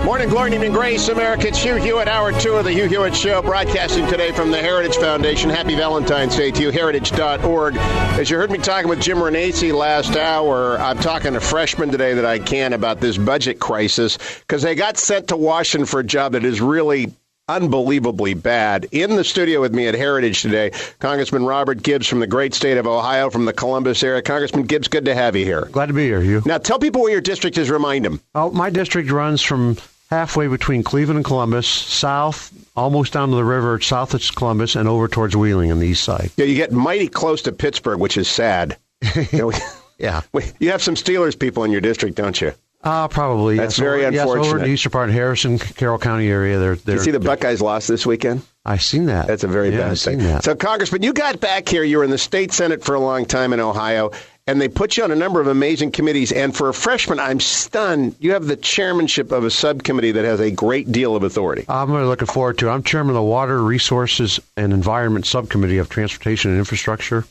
Morning, glory, and grace, America. It's Hugh Hewitt, hour 2 of the Hugh Hewitt Show, broadcasting today from the Heritage Foundation. Happy Valentine's Day to you, heritage.org. As you heard me talking with Jim Renacci last hour, I'm talking to freshmen today that I can about this budget crisis, because they got sent to Washington for a job that is really unbelievably bad. In the studio with me at Heritage today, Congressman Robert Gibbs from the great state of Ohio, from the Columbus area. Congressman Gibbs, good to have you here. Glad to be here, Hugh. Now, tell people where your district is. Remind them. Oh, my district runs from halfway between Cleveland and Columbus, south, almost down to the river, south of Columbus, and over towards Wheeling on the east side. Yeah, you get mighty close to Pittsburgh, which is sad. Yeah. You have some Steelers people in your district, don't you? Probably. That's very unfortunate. Yes, over in the eastern part, Harrison, Carroll County area. You see the Buckeyes lost this weekend? I've seen that. That's a very bad thing. I've seen that. So, Congressman, you got back here. You were in the state Senate for a long time in Ohio, and they put you on a number of amazing committees. And for a freshman, I'm stunned. You have the chairmanship of a subcommittee that has a great deal of authority. I'm really looking forward to it. I'm chairman of the Water, Resources, and Environment Subcommittee of Transportation and Infrastructure.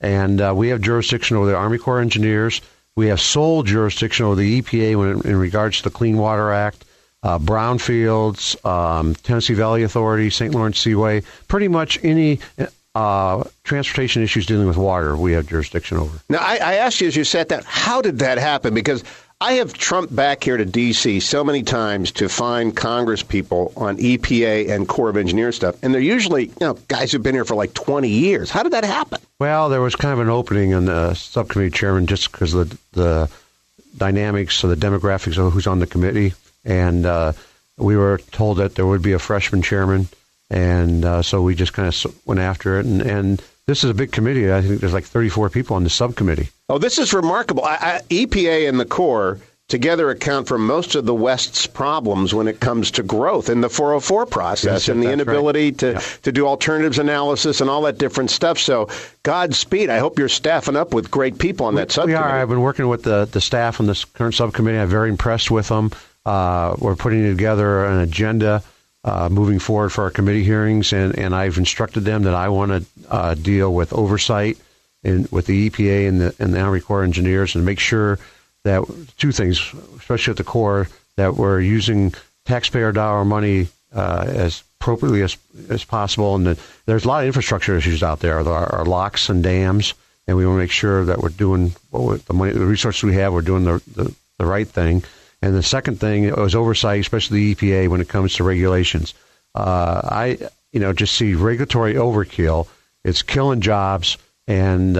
And we have jurisdiction over the Army Corps of Engineers. We have sole jurisdiction over the EPA in regards to the Clean Water Act, brownfields, Tennessee Valley Authority, St. Lawrence Seaway. Pretty much any transportation issues dealing with water we have jurisdiction over. Now, I asked you as you sat down, how did that happen? Because I have trumped back here to D.C. so many times to find Congress people on EPA and Corps of Engineers stuff, and they're usually guys who've been here for like 20 years. How did that happen? Well, there was kind of an opening in the subcommittee chairman just because of the dynamics of the demographics of who's on the committee, and we were told that there would be a freshman chairman, and so we just kind of went after it, and this is a big committee. I think there's like 34 people on the subcommittee. Oh, this is remarkable. EPA and the Corps together account for most of the West's problems when it comes to growth in the 404 process, and the inability to do alternatives analysis and all that different stuff. So Godspeed. I hope you're staffing up with great people on that subcommittee. We are. I've been working with the staff on this current subcommittee. I'm very impressed with them. We're putting together an agenda moving forward for our committee hearings, and I've instructed them that I want to deal with oversight with the EPA and the Army Corps of Engineers, and make sure that two things, especially at the Corps, that we're using taxpayer dollar money as appropriately as possible. And there's a lot of infrastructure issues out there. There are locks and dams, and we want to make sure that we're doing the resources we have, we're doing the right thing. And the second thing was oversight, especially the EPA, when it comes to regulations. I just see regulatory overkill. It's killing jobs, and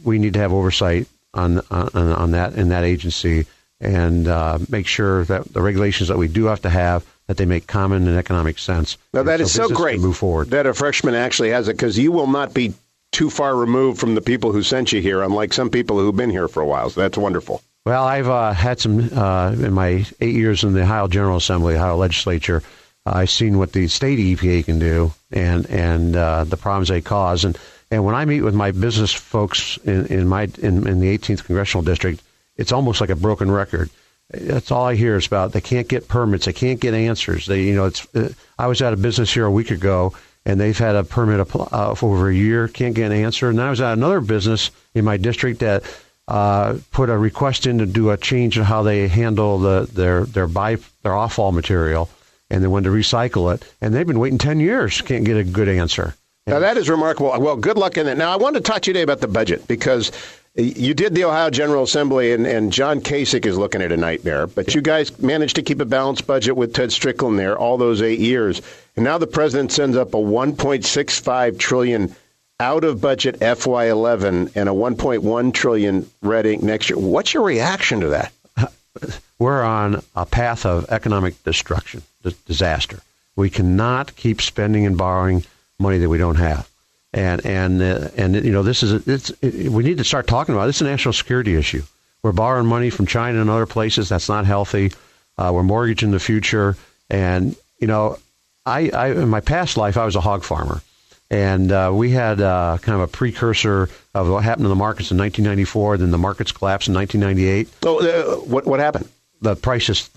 we need to have oversight on that in that agency, and make sure that the regulations that we do have to have, that they make common and economic sense. Now, that is so great move forward. That a freshman actually has it, because you will not be too far removed from the people who sent you here, unlike some people who've been here for a while. So that's wonderful. Well, I've had some, in my 8 years in the Ohio General Assembly, Ohio Legislature, I've seen what the state EPA can do and the problems they cause. And when I meet with my business folks in the 18th Congressional District, it's almost like a broken record. That's all I hear is about they can't get permits, they can't get answers. I was at a business here a week ago, and they've had a permit for over a year, can't get an answer. And then I was at another business in my district that put a request in to do a change in how they handle their off-fall material, and they wanted to recycle it. And they've been waiting 10 years, can't get a good answer. Now, that is remarkable. Well, good luck in it. Now, I wanted to talk to you today about the budget, because you did the Ohio General Assembly, and John Kasich is looking at a nightmare. But you guys managed to keep a balanced budget with Ted Strickland there all those 8 years. And now the president sends up a $1.65 trillion out-of-budget FY11 and a $1.1 trillion reading next year. What's your reaction to that? We're on a path of economic destruction, disaster. We cannot keep spending and borrowing money that we don't have, and this is we need to start talking about it. This is a national security issue. We're borrowing money from China and other places. That's not healthy. We're mortgaging the future, and I in my past life I was a hog farmer, and we had kind of a precursor of what happened to the markets in 1994. Then the markets collapsed in 1998. So what happened? The prices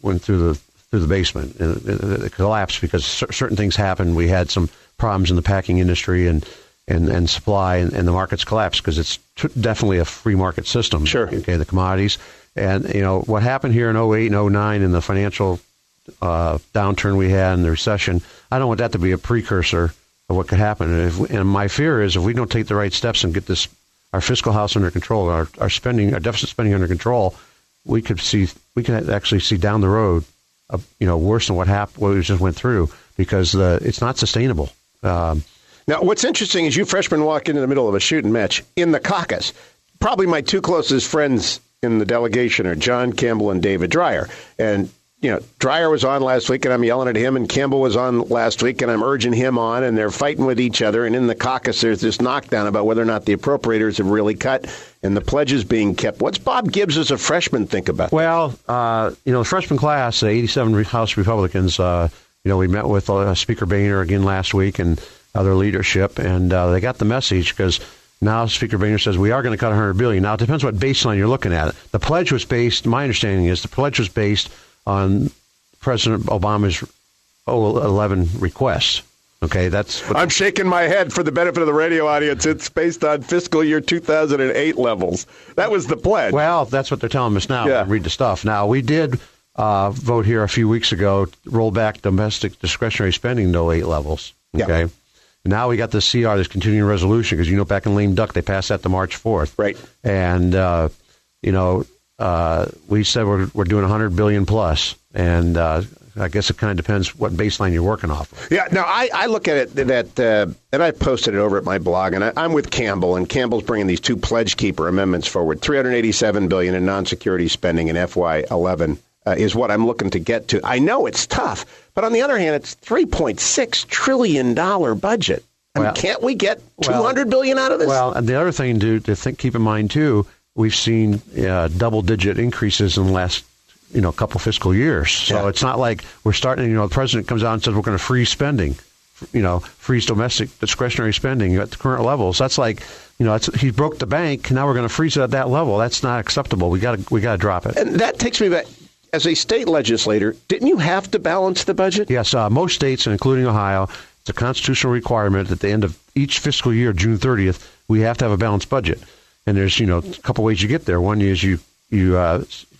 went through the basement. It collapsed because certain things happened. We had some problems in the packing industry and supply, and the markets collapsed because it's definitely a free market system. Sure. Okay, the commodities. And, what happened here in 08 and 09 in the financial downturn we had in the recession, I don't want that to be a precursor of what could happen. And my fear is if we don't take the right steps and get our fiscal house under control, our deficit spending under control, we could actually see down the road, worse than what we just went through, because it's not sustainable. Now, what's interesting is you freshmen walk into the middle of a shooting match in the caucus. Probably my two closest friends in the delegation are John Campbell and David Dreyer. And, Dreyer was on last week, and I'm yelling at him, and Campbell was on last week, and I'm urging him on, and they're fighting with each other. And in the caucus, there's this knockdown about whether or not the appropriators have really cut and the pledge is being kept. What's Bob Gibbs as a freshman think about that? Well, the freshman class, the 87 House Republicans, we met with Speaker Boehner again last week and other leadership, and they got the message because now Speaker Boehner says we are going to cut $100 billion. Now, it depends what baseline you're looking at. The pledge was based, my understanding is, the pledge was based on President Obama's 2011 request. Okay, I'm shaking my head for the benefit of the radio audience. It's based on fiscal year 2008 levels. That was the pledge. Well, that's what they're telling us now. Yeah. Read the stuff. Now, we did vote here a few weeks ago, roll back domestic discretionary spending to 08 levels. Okay. Yeah. Now we got the CR, this continuing resolution, because, back in lame duck, they passed that to March 4th. Right. And, we said we're doing $100 billion plus. And I guess it kind of depends what baseline you're working off of. Yeah, no, I look at it and I posted it over at my blog, and I'm with Campbell, and Campbell's bringing these two pledge keeper amendments forward. $387 billion in non-security spending in FY11 is what I'm looking to get to. I know it's tough, but on the other hand, it's $3.6 trillion budget. Can't we get $200 billion out of this? Well, and the other thing to keep in mind, too, we've seen double-digit increases in the last couple fiscal years. So It's not like we're starting, the president comes out and says we're going to freeze spending, freeze domestic discretionary spending at the current levels. That's like, he broke the bank. Now we're going to freeze it at that level. That's not acceptable. We got to drop it. And that takes me back. As a state legislator, didn't you have to balance the budget? Yes, most states, including Ohio, it's a constitutional requirement at the end of each fiscal year, June 30th, we have to have a balanced budget. And there's, a couple ways you get there. One is you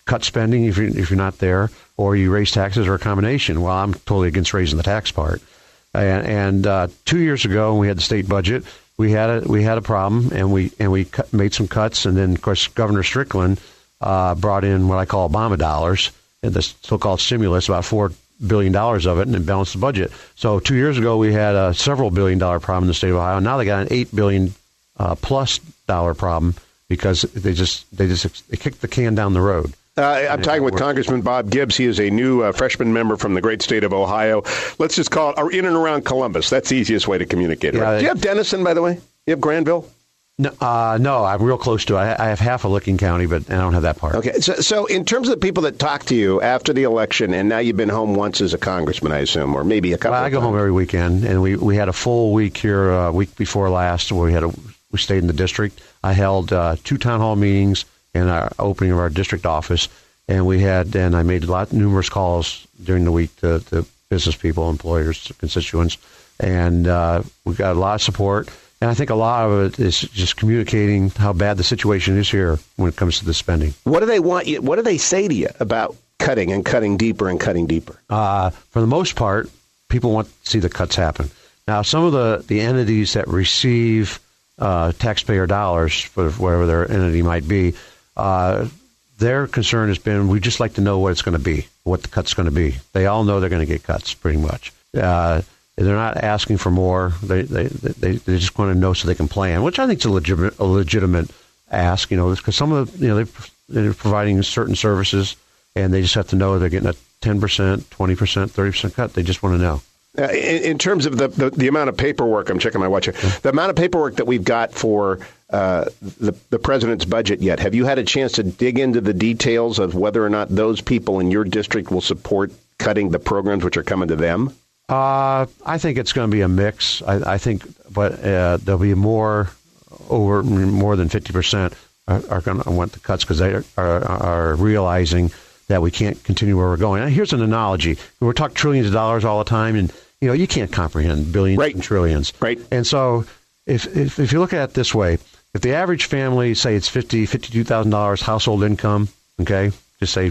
cut spending if you're not there, or you raise taxes, or a combination. Well, I'm totally against raising the tax part. And 2 years ago, when we had the state budget, we had a problem, and we made some cuts. And then, of course, Governor Strickland brought in what I call Obama dollars, and the so-called stimulus, about $4 billion of it, and then balanced the budget. So 2 years ago, we had a several billion-dollar problem in the state of Ohio. Now they got an $8 billion plus dollar problem because they kicked the can down the road. I'm talking with Congressman Bob Gibbs. He is a new freshman member from the great state of Ohio. Let's just call it in and around Columbus. That's the easiest way to communicate. Right? Do you have Denison, by the way? You have Granville? No, I'm real close to it. I have half of Licking County, but I don't have that part. Okay, so in terms of the people that talk to you after the election, and now you've been home once as a congressman, I assume, or maybe a couple of times. I go home every weekend, and we had a full week here a week before last where we stayed in the district. I held 2 town hall meetings and our opening of our district office, and I made numerous calls during the week to business people, employers, constituents, and we got a lot of support. And I think a lot of it is just communicating how bad the situation is here when it comes to the spending. What do they want you? What do they say to you about cutting and cutting deeper and cutting deeper? For the most part, people want to see the cuts happen. Now, some of the entities that receive taxpayer dollars for whatever their entity might be, their concern has been, we'd just like to know what it's going to be, what the cut's going to be. They all know they're going to get cuts, pretty much. They're not asking for more. They just want to know so they can plan, which I think is a legitimate ask, because some of they're providing certain services, and they just have to know they're getting a 10%, 20%, 30% cut. They just want to know. In terms of the amount of paperwork, I'm checking my watch here, the amount of paperwork that we've got for the president's budget yet, have you had a chance to dig into the details of whether or not those people in your district will support cutting the programs which are coming to them? I think it's going to be a mix. I think, but there'll be more than 50% are going to want the cuts because they are realizing that we can't continue where we're going. Now, here's an analogy. We're talking trillions of dollars all the time, and you can't comprehend billions and trillions. Right. And so if you look at it this way, if the average family, say it's $52,000 household income, Okay, just say